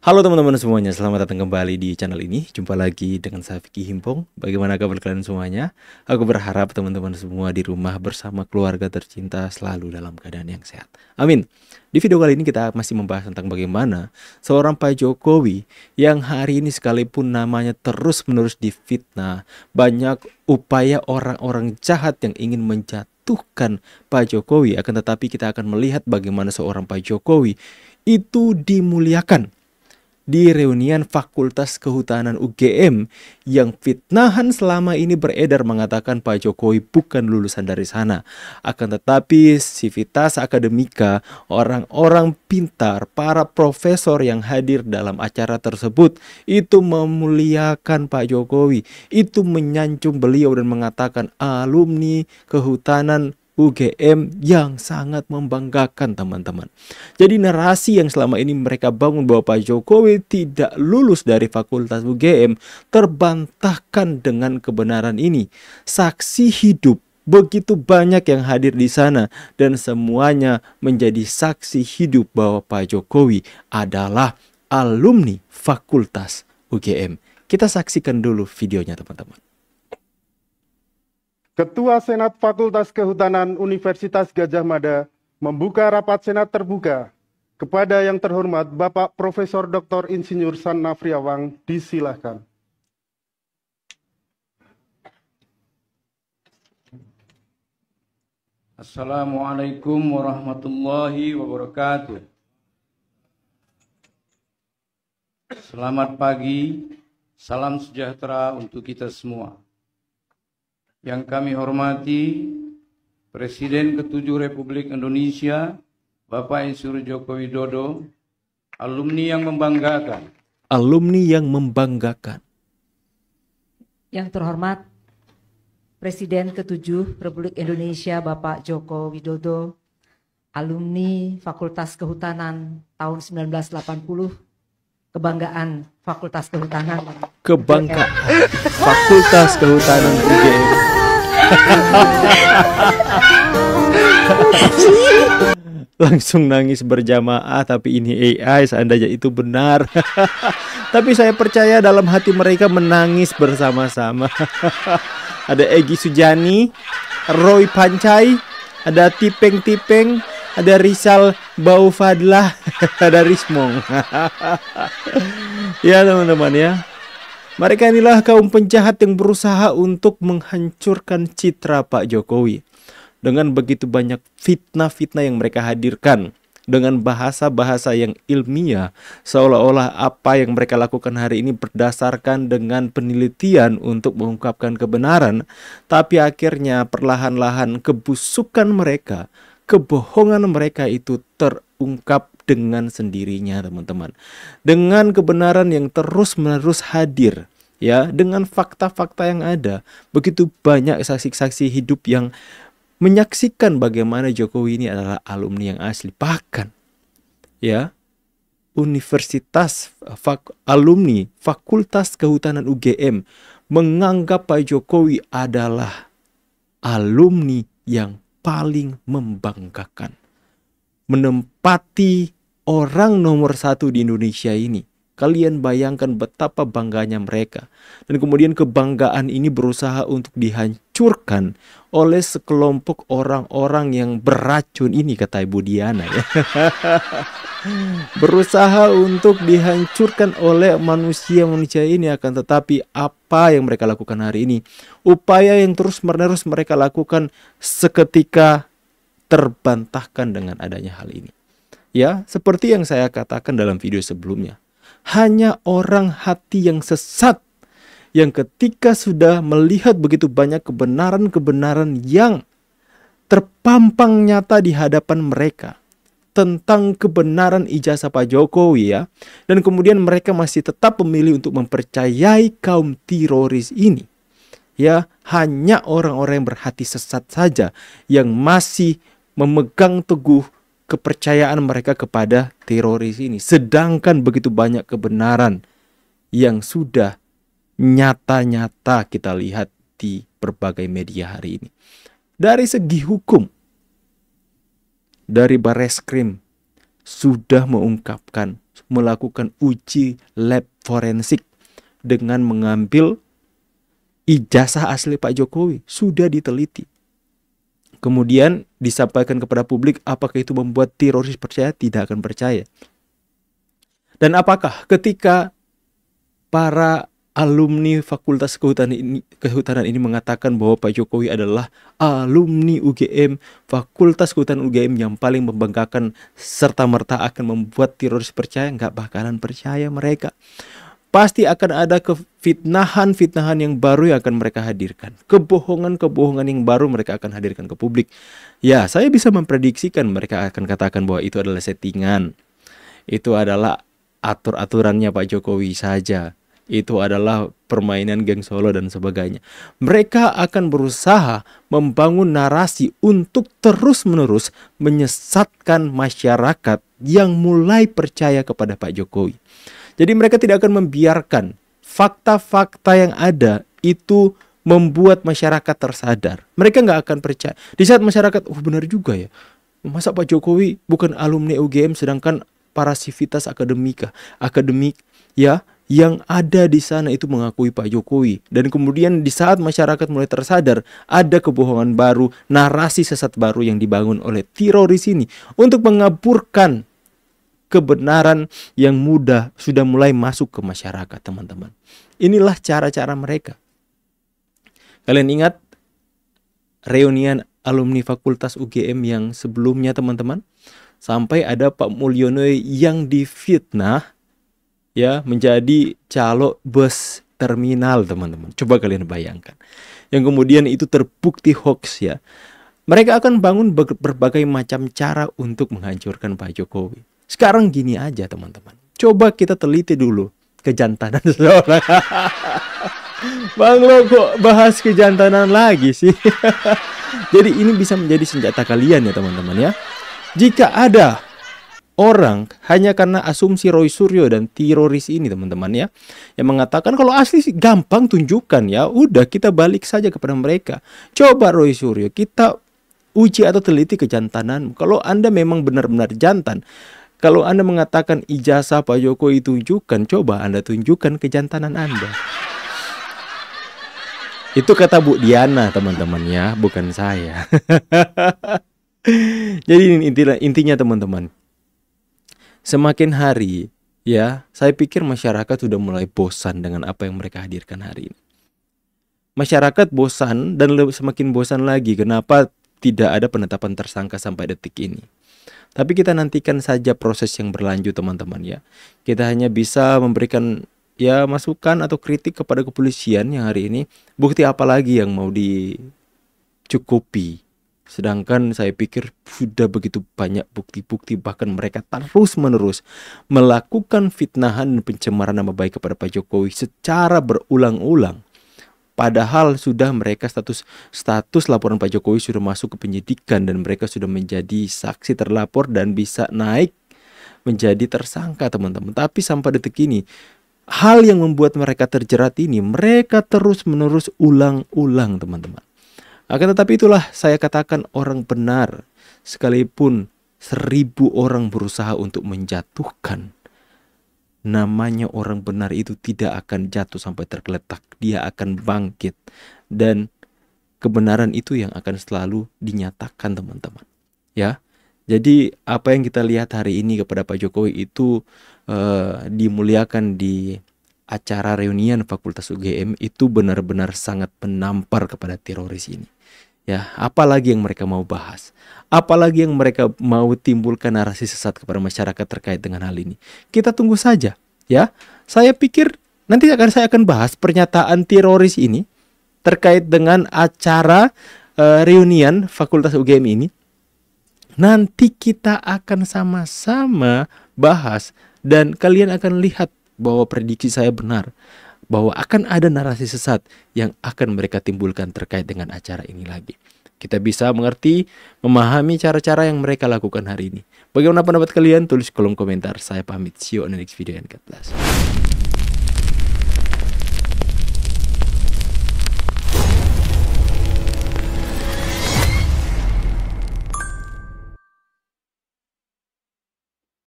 Halo teman-teman semuanya, selamat datang kembali di channel ini. Jumpa lagi dengan saya Vicky Himpong. Bagaimana kabar kalian semuanya? Aku berharap teman-teman semua di rumah bersama keluarga tercinta selalu dalam keadaan yang sehat. Amin. Di video kali ini kita masih membahas tentang bagaimana seorang Pak Jokowi yang hari ini sekalipun namanya terus-menerus difitnah, banyak upaya orang-orang jahat yang ingin menjatuhkan Pak Jokowi, akan tetapi kita akan melihat bagaimana seorang Pak Jokowi itu dimuliakan di reunian Fakultas Kehutanan UGM yang fitnahan selama ini beredar mengatakan Pak Jokowi bukan lulusan dari sana. Akan tetapi Civitas Akademika, orang-orang pintar, para profesor yang hadir dalam acara tersebut itu memuliakan Pak Jokowi, itu menyanjung beliau dan mengatakan alumni Kehutanan UGM yang sangat membanggakan teman-teman. Jadi narasi yang selama ini mereka bangun bahwa Pak Jokowi tidak lulus dari Fakultas UGM terbantahkan dengan kebenaran ini. Saksi hidup begitu banyak yang hadir di sana dan semuanya menjadi saksi hidup bahwa Pak Jokowi adalah alumni Fakultas UGM. Kita saksikan dulu videonya teman-teman. Ketua Senat Fakultas Kehutanan Universitas Gadjah Mada membuka rapat Senat terbuka. Kepada yang terhormat Bapak Profesor Dr. Insinyur San Nafriawang, disilahkan. Assalamualaikum warahmatullahi wabarakatuh. Selamat pagi, salam sejahtera untuk kita semua. Yang kami hormati Presiden ke-7 Republik Indonesia, Bapak Insinyur Joko Widodo, alumni yang membanggakan. Alumni yang membanggakan. Yang terhormat Presiden ke-7 Republik Indonesia, Bapak Joko Widodo, alumni Fakultas Kehutanan tahun 1980, kebanggaan Fakultas Kehutanan. Kebanggaan Fakultas Kehutanan UGM. Langsung nangis berjamaah, tapi ini AI, seandainya itu benar. Tapi saya percaya dalam hati mereka menangis bersama-sama. Ada Egy Sujani, Roy Pancai, ada Tipeng-Tipeng, ada Rizal Bau Fadlah, ada Rismong. Ya teman-teman ya. Mereka inilah kaum penjahat yang berusaha untuk menghancurkan citra Pak Jokowi. Dengan begitu banyak fitnah-fitnah yang mereka hadirkan. Dengan bahasa-bahasa yang ilmiah. Seolah-olah apa yang mereka lakukan hari ini berdasarkan dengan penelitian untuk mengungkapkan kebenaran. Tapi akhirnya perlahan-lahan kebusukan mereka, kebohongan mereka itu terungkap dengan sendirinya teman-teman. Dengan kebenaran yang terus-menerus hadir, ya, dengan fakta-fakta yang ada, begitu banyak saksi-saksi hidup yang menyaksikan bagaimana Jokowi ini adalah alumni yang asli. Bahkan ya, alumni Fakultas Kehutanan UGM menganggap Pak Jokowi adalah alumni yang paling membanggakan, menempati orang nomor 1 di Indonesia ini. Kalian bayangkan betapa bangganya mereka. Dan kemudian kebanggaan ini berusaha untuk dihancurkan oleh sekelompok orang-orang yang beracun ini, kata Ibu Diana ya. Berusaha untuk dihancurkan oleh manusia-manusia ini, akan tetapi apa yang mereka lakukan hari ini, upaya yang terus-menerus mereka lakukan seketika terbantahkan dengan adanya hal ini. Ya, seperti yang saya katakan dalam video sebelumnya. Hanya orang hati yang sesat yang ketika sudah melihat begitu banyak kebenaran-kebenaran yang terpampang nyata di hadapan mereka tentang kebenaran ijazah Pak Jokowi ya, dan kemudian mereka masih tetap memilih untuk mempercayai kaum teroris ini. Ya, hanya orang-orang yang berhati sesat saja yang masih memegang teguh kepercayaan mereka kepada teroris ini. Sedangkan begitu banyak kebenaran yang sudah nyata-nyata kita lihat di berbagai media hari ini. Dari segi hukum, dari Bareskrim sudah mengungkapkan melakukan uji lab forensik dengan mengambil ijazah asli Pak Jokowi. Sudah diteliti. Kemudian disampaikan kepada publik, apakah itu membuat teroris percaya? Tidak akan percaya. Dan apakah ketika para alumni Fakultas Kehutanan ini mengatakan bahwa Pak Jokowi adalah alumni UGM, Fakultas Kehutanan UGM yang paling membanggakan serta-merta akan membuat teroris percaya? Nggak bakalan percaya mereka. Pasti akan ada kefitnahan-fitnahan yang baru yang akan mereka hadirkan. Kebohongan-kebohongan yang baru mereka akan hadirkan ke publik. Ya, saya bisa memprediksikan mereka akan katakan bahwa itu adalah settingan. Itu adalah atur-aturannya Pak Jokowi saja. Itu adalah permainan geng Solo dan sebagainya. Mereka akan berusaha membangun narasi untuk terus-menerus menyesatkan masyarakat yang mulai percaya kepada Pak Jokowi. Jadi mereka tidak akan membiarkan fakta-fakta yang ada itu membuat masyarakat tersadar. Mereka nggak akan percaya. Di saat masyarakat, oh benar juga ya, masa Pak Jokowi bukan alumni UGM sedangkan para sivitas akademik ya yang ada di sana itu mengakui Pak Jokowi. Dan kemudian di saat masyarakat mulai tersadar, ada kebohongan baru, narasi sesat baru yang dibangun oleh teroris ini untuk mengaburkan kebenaran yang sudah mulai masuk ke masyarakat, teman-teman. Inilah cara-cara mereka. Kalian ingat reunian alumni Fakultas UGM yang sebelumnya, teman-teman? Sampai ada Pak Mulyono yang difitnah ya menjadi calo bus terminal, teman-teman. Coba kalian bayangkan. Yang kemudian itu terbukti hoax ya. Mereka akan bangun berbagai macam cara untuk menghancurkan Pak Jokowi. Sekarang gini aja, teman-teman. Coba kita teliti dulu kejantanan seseorang. Bang, lo kok bahas kejantanan lagi sih? Jadi ini bisa menjadi senjata kalian ya, teman-teman ya. Jika ada orang hanya karena asumsi Roy Suryo dan teroris ini, teman-teman ya, yang mengatakan kalau asli sih gampang tunjukkan ya, udah kita balik saja kepada mereka. Coba Roy Suryo, kita uji atau teliti kejantanan. Kalau Anda memang benar-benar jantan, kalau Anda mengatakan ijazah Pak Jokowi tunjukkan, coba Anda tunjukkan kejantanan Anda. Itu kata Bu Diana, teman-teman ya, bukan saya. Jadi intinya teman-teman, semakin hari ya, saya pikir masyarakat sudah mulai bosan dengan apa yang mereka hadirkan hari ini. Masyarakat bosan dan semakin bosan lagi. Kenapa tidak ada penetapan tersangka sampai detik ini? Tapi kita nantikan saja proses yang berlanjut, teman-teman ya. Kita hanya bisa memberikan ya masukan atau kritik kepada kepolisian yang hari ini. Bukti apa lagi yang mau dicukupi? Sedangkan saya pikir sudah begitu banyak bukti-bukti, bahkan mereka terus-menerus melakukan fitnahan dan pencemaran nama baik kepada Pak Jokowi secara berulang-ulang. Padahal sudah mereka status laporan Pak Jokowi sudah masuk ke penyidikan dan mereka sudah menjadi saksi terlapor dan bisa naik menjadi tersangka, teman-teman. Tapi sampai detik ini, hal yang membuat mereka terjerat ini mereka terus-menerus ulang-ulang, teman-teman. Akan tetapi itulah saya katakan orang benar. Sekalipun 1000 orang berusaha untuk menjatuhkan, namanya orang benar itu tidak akan jatuh sampai tergeletak. Dia akan bangkit. Dan kebenaran itu yang akan selalu dinyatakan, teman-teman. Ya, jadi apa yang kita lihat hari ini kepada Pak Jokowi itu dimuliakan di acara reunian Fakultas UGM itu benar-benar sangat menampar kepada teroris ini. Ya, apalagi yang mereka mau bahas? Apalagi yang mereka mau timbulkan narasi sesat kepada masyarakat terkait dengan hal ini? Kita tunggu saja, ya. Saya pikir nanti saya akan bahas pernyataan teroris ini terkait dengan acara reunian Fakultas UGM ini. Nanti kita akan sama-sama bahas dan kalian akan lihat bahwa prediksi saya benar, bahwa akan ada narasi sesat yang akan mereka timbulkan terkait dengan acara ini lagi. Kita bisa mengerti, memahami cara-cara yang mereka lakukan hari ini. Bagaimana pendapat kalian? Tulis kolom komentar. Saya pamit. See you on the next video and God bless.